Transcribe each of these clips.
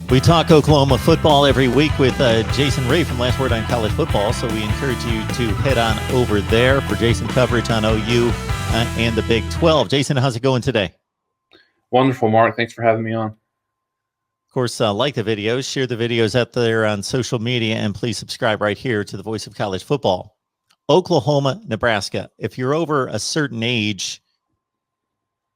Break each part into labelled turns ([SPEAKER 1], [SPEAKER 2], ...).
[SPEAKER 1] We talk Oklahoma football every week with Jason Ray from Last Word on College Football, so we encourage you to head on over there for Jason coverage on OU and the Big 12. Jason, how's it going today?
[SPEAKER 2] Wonderful, Mark. Thanks for having me on.
[SPEAKER 1] Of course, like the videos, share the videos out there on social media, and please subscribe right here to the Voice of College Football. Oklahoma, Nebraska. If you're over a certain age,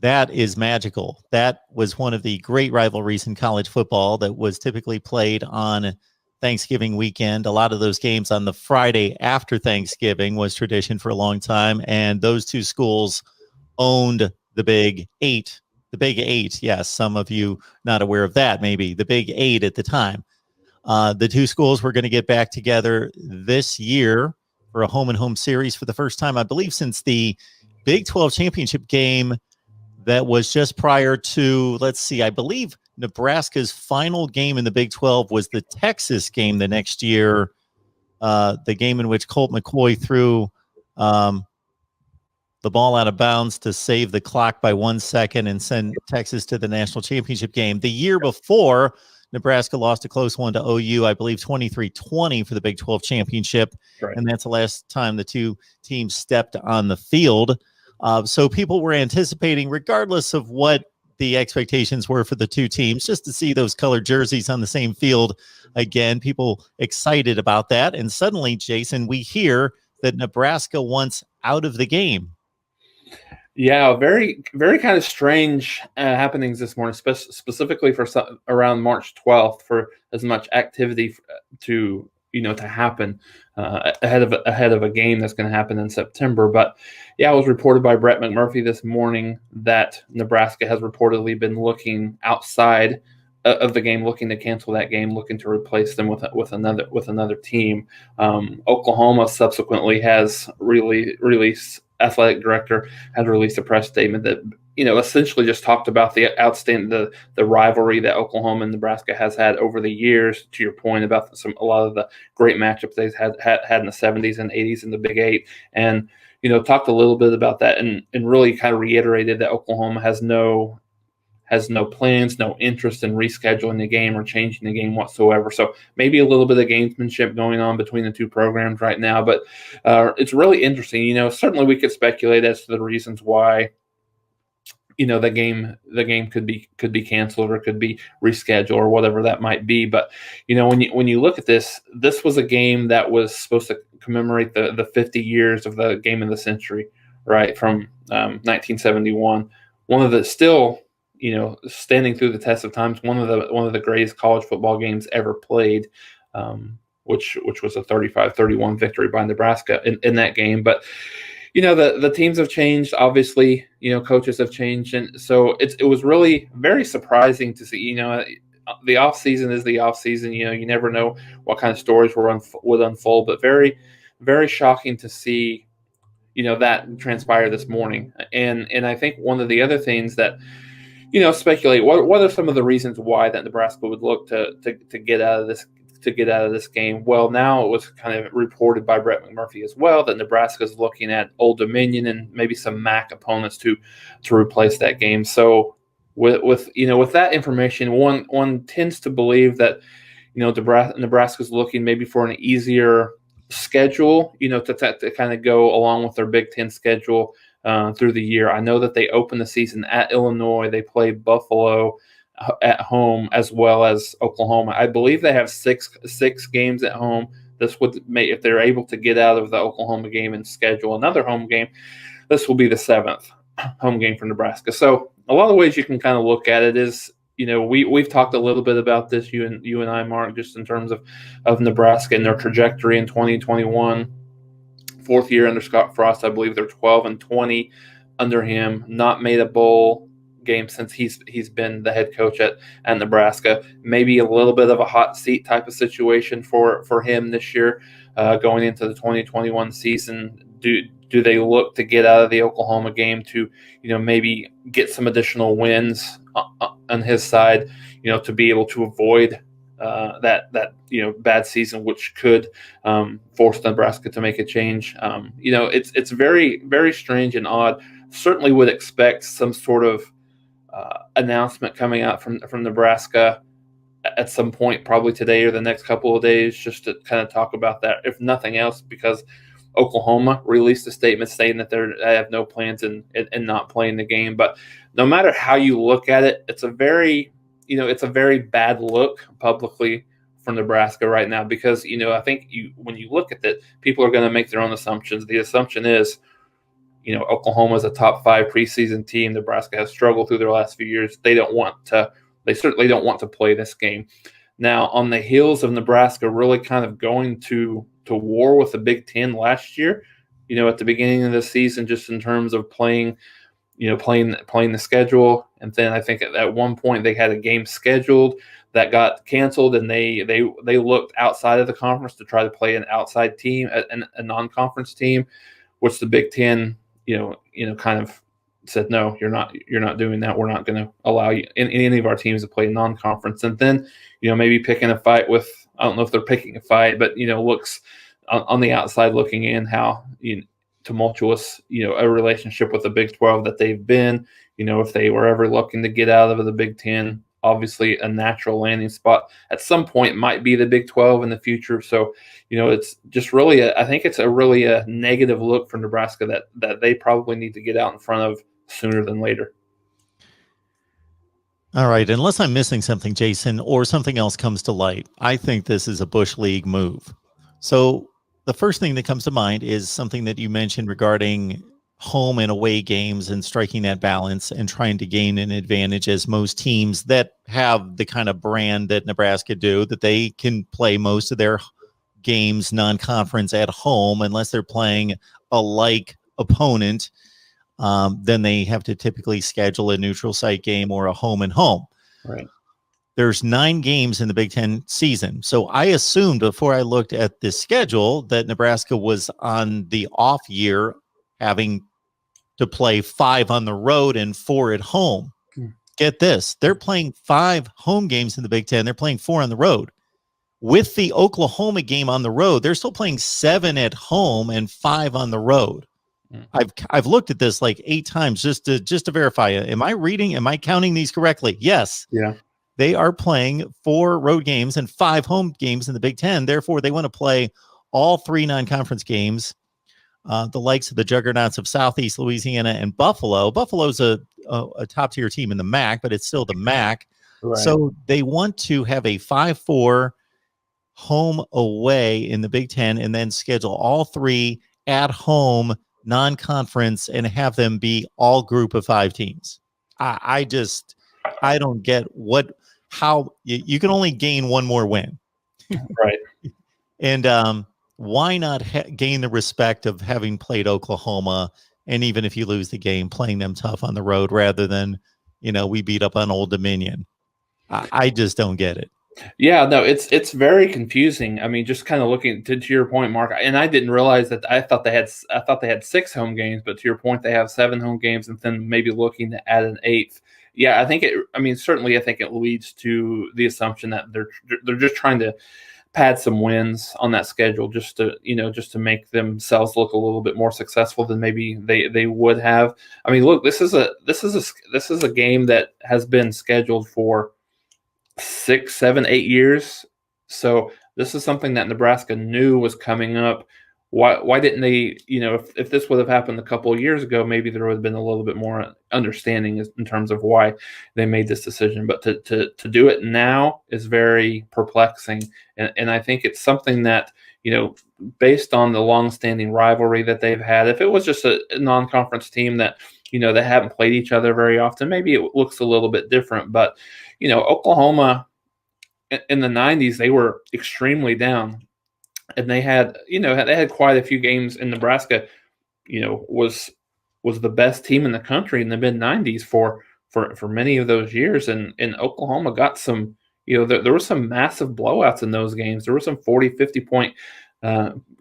[SPEAKER 1] that is magical. That was one of the great rivalries in college football that was typically played on Thanksgiving weekend. A lot of those games on the Friday after Thanksgiving was tradition for a long time. And those two schools owned the Big Eight. The Big Eight, yes, some of you not aware of that, maybe. The Big Eight at the time. The two schools were going to get back together this year for a home-and-home series for the first time, I believe, since the Big 12 championship game that was just prior to, let's see, I believe Nebraska's final game in the Big 12 was the Texas game the next year, the game in which Colt McCoy threw the ball out of bounds to save the clock by 1 second and send Texas to the national championship game. The year before, Nebraska lost a close one to OU, I believe 23-20 for the Big 12 championship, right. And that's the last time the two teams stepped on the field. So people were anticipating, regardless of what the expectations were for the two teams, just to see those colored jerseys on the same field again. People excited about that. And suddenly, Jason, we hear that Nebraska wants out of the game.
[SPEAKER 2] Yeah, very, very kind of strange happenings this morning, specifically for around March 12th, for as much activity to happen ahead of a game that's going to happen in September. But yeah, it was reported by Brett McMurphy this morning that Nebraska has reportedly been looking outside of the game, looking to cancel that game, looking to replace them with another team. Oklahoma subsequently has released. Athletic director has released a press statement that essentially just talked about the rivalry that Oklahoma and Nebraska has had over the years. To your point about a lot of the great matchups they've had in the 70s and 80s in the Big Eight, and talked a little bit about that and really kind of reiterated that Oklahoma has no plans, no interest in rescheduling the game or changing the game whatsoever. So maybe a little bit of gamesmanship going on between the two programs right now, but it's really interesting. Certainly we could speculate as to the reasons why the game could be canceled or could be rescheduled or whatever that might be. But when you look at this was a game that was supposed to commemorate the 50 years of the game of the century, right, from 1971. One of the still standing through the test of times, one of the greatest college football games ever played, which was a 35-31 victory by Nebraska in that game. But the teams have changed. Obviously, coaches have changed, and so it was really very surprising to see. The off season is the off season. You never know what kind of stories would unfold, but very, very shocking to see that transpire this morning. And I think one of the other things that speculate what are some of the reasons why that Nebraska would look to get out of this game. Well, now it was kind of reported by Brett McMurphy as well that Nebraska is looking at Old Dominion and maybe some MAC opponents to replace that game. So with that information, one tends to believe that Nebraska's looking maybe for an easier schedule, to kind of go along with their Big Ten schedule through the year. I know that they open the season at Illinois. They play Buffalo at home as well as Oklahoma. I believe they have six games at home. This would make, if they're able to get out of the Oklahoma game and schedule another home game, this will be the 7th home game for Nebraska. So a lot of ways you can kind of look at it is, we've talked a little bit about this, you and I, Mark, just in terms of Nebraska and their trajectory in 2021. Fourth year under Scott Frost, I believe they're 12-20 under him. Not made a bowl game since he's been the head coach at Nebraska. Maybe a little bit of a hot seat type of situation for him this year, going into the 2021 season. Do they look to get out of the Oklahoma game to maybe get some additional wins on his side, to be able to avoid that bad season, which could force Nebraska to make a change. It's very, very strange and odd. Certainly would expect some sort of announcement coming out from Nebraska at some point, probably today or the next couple of days, just to kind of talk about that, if nothing else, because Oklahoma released a statement saying that they have no plans in not playing the game. But no matter how you look at it, it's a very bad look publicly for Nebraska right now, because I think when you look at it, people are going to make their own assumptions. The assumption is, Oklahoma is a top 5 preseason team. Nebraska has struggled through their last few years. They certainly don't want to play this game. Now, on the heels of Nebraska really kind of going to war with the Big Ten last year, at the beginning of the season, just in terms of playing the schedule. And then I think at one point they had a game scheduled that got canceled, and they looked outside of the conference to try to play an outside team, a non-conference team, which the Big Ten, kind of said, no, you're not doing that. We're not going to allow you in any of our teams to play non-conference. And then, maybe picking a fight with, I don't know if they're picking a fight, but looks on the outside looking in how tumultuous a relationship with the Big 12 that they've been. If they were ever looking to get out of the Big 10, obviously a natural landing spot at some point might be the Big 12 in the future. So it's just really I think it's really a negative look for Nebraska that they probably need to get out in front of sooner than later.
[SPEAKER 1] All right. Unless I'm missing something, Jason, or something else comes to light, I think this is a Bush League move. So the first thing that comes to mind is something that you mentioned regarding home and away games and striking that balance and trying to gain an advantage, as most teams that have the kind of brand that Nebraska do, that they can play most of their games non-conference at home unless they're playing a like opponent. Then they have to typically schedule a neutral site game or a home and home.
[SPEAKER 2] Right.
[SPEAKER 1] There's 9 games in the Big Ten season. So I assumed before I looked at this schedule that Nebraska was on the off year, having to play 5 on the road and 4 at home. Get this. They're playing 5 home games in the Big Ten. They're playing 4 on the road. With the Oklahoma game on the road, they're still playing 7 at home and 5 on the road. I've looked at this like 8 times just to verify it. Am I counting these correctly? Yes.
[SPEAKER 2] Yeah.
[SPEAKER 1] They are playing 4 road games and 5 home games in the Big Ten. Therefore, they want to play all 3 non-conference games, the likes of the juggernauts of Southeast Louisiana and Buffalo. Buffalo's a top-tier team in the MAC, but it's still the MAC. Right. So they want to have a 5-4 home away in the Big Ten and then schedule all 3 at home non-conference and have them be all group of 5 teams. I don't get how you can only gain 1 more win.
[SPEAKER 2] Right.
[SPEAKER 1] And why not gain the respect of having played Oklahoma, and even if you lose the game, playing them tough on the road rather than, we beat up on Old Dominion. I just don't get it.
[SPEAKER 2] Yeah, no, it's very confusing. I mean, just kind of looking to your point, Mark, and I didn't realize that. I thought they had 6 home games, but to your point, they have 7 home games, and then maybe looking to add an 8th. Yeah, I think certainly I think it leads to the assumption that they're just trying to pad some wins on that schedule just to make themselves look a little bit more successful than maybe they would have. I mean, look, this is a game that has been scheduled for 6, 7, 8 years. So this is something that Nebraska knew was coming up. Why didn't they, if this would have happened a couple of years ago, maybe there would have been a little bit more understanding in terms of why they made this decision. But to do it now is very perplexing. And I think it's something that, based on the longstanding rivalry that they've had, if it was just a non-conference team that, they haven't played each other very often, maybe it looks a little bit different. But, Oklahoma in the 90s, they were extremely down. And they had quite a few games in Nebraska, was the best team in the country in the mid 90s for many of those years. And Oklahoma got some, there were some massive blowouts in those games. There were some 40, 50 point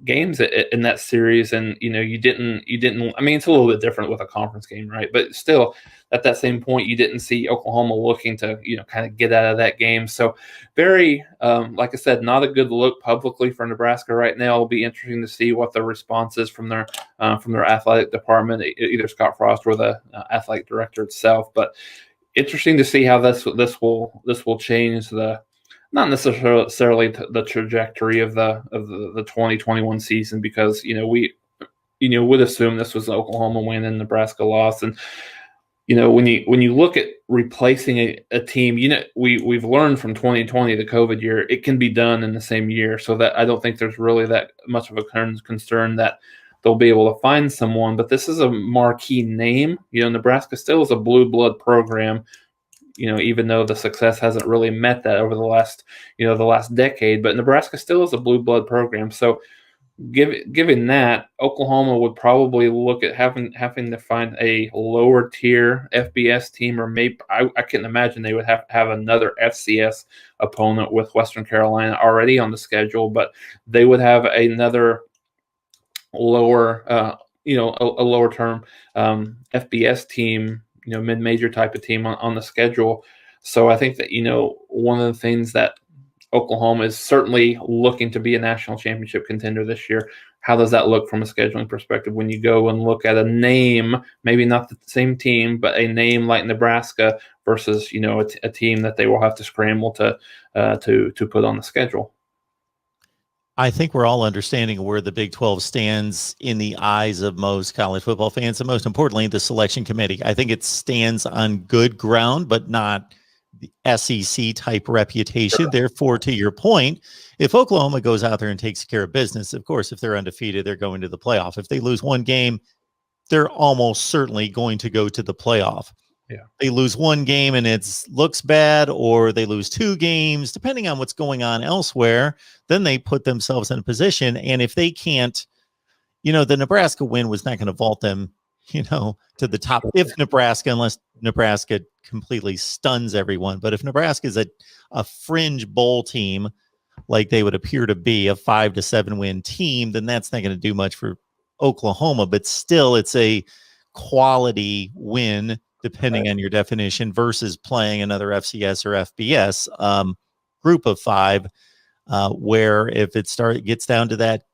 [SPEAKER 2] games in that series. And, you didn't, I mean, it's a little bit different with a conference game, right? But still, at that same point, you didn't see Oklahoma looking to, kind of get out of that game. So very, like I said, not a good look publicly for Nebraska right now. It'll be interesting to see what the response is from their athletic department, either Scott Frost or the athletic director itself. But interesting to see how this will change the not necessarily the trajectory of the 2021 season, because we would assume this was Oklahoma win and Nebraska loss. And when you look at replacing a team, we've learned from 2020, the COVID year, it can be done in the same year. So that I don't think there's really that much of a concern that they'll be able to find someone. But this is a marquee name. Nebraska still is a blue blood program. Even though the success hasn't really met that over the last decade, but Nebraska still is a blue blood program. So given that, Oklahoma would probably look at having to find a lower tier FBS team, or maybe I can imagine they would have to have another FCS opponent with Western Carolina already on the schedule, but they would have another lower, a lower term FBS team, mid-major type of team on the schedule. So I think that, one of the things that Oklahoma is certainly looking to be a national championship contender this year. How does that look from a scheduling perspective when you go and look at a name, maybe not the same team, but a name like Nebraska versus, a team that they will have to scramble to put on the schedule?
[SPEAKER 1] I think we're all understanding where the Big 12 stands in the eyes of most college football fans, and most importantly, the selection committee. I think it stands on good ground, but not the SEC type reputation. Sure. Therefore, to your point, if Oklahoma goes out there and takes care of business, of course, if they're undefeated, they're going to the playoff. If they lose one game, they're almost certainly going to go to the playoff.
[SPEAKER 2] Yeah.
[SPEAKER 1] They lose one game and it looks bad, or they lose two games, depending on what's going on elsewhere, then they put themselves in a position. And if they can't, the Nebraska win was not going to vault them, to the top. If Nebraska, unless Nebraska completely stuns everyone, but if Nebraska is a fringe bowl team, like they would appear to be, a 5 to 7 win team, then that's not going to do much for Oklahoma. But still, it's a quality win, depending on your definition, versus playing another FCS or FBS group of 5, where if it gets down to that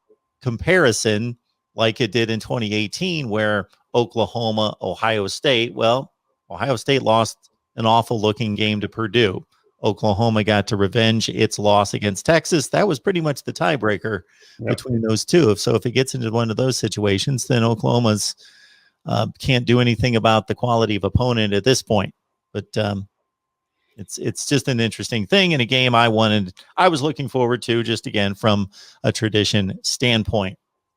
[SPEAKER 1] comparison, like it did in 2018, where Oklahoma, Ohio State, well, Ohio State lost an awful looking game to Purdue. Oklahoma got to revenge its loss against Texas. That was pretty much the tiebreaker between those two. So if it gets into one of those situations, then Oklahoma's can't do anything about the quality of opponent at this point. But it's just an interesting thing, and a game I was looking forward to, just again from a tradition standpoint.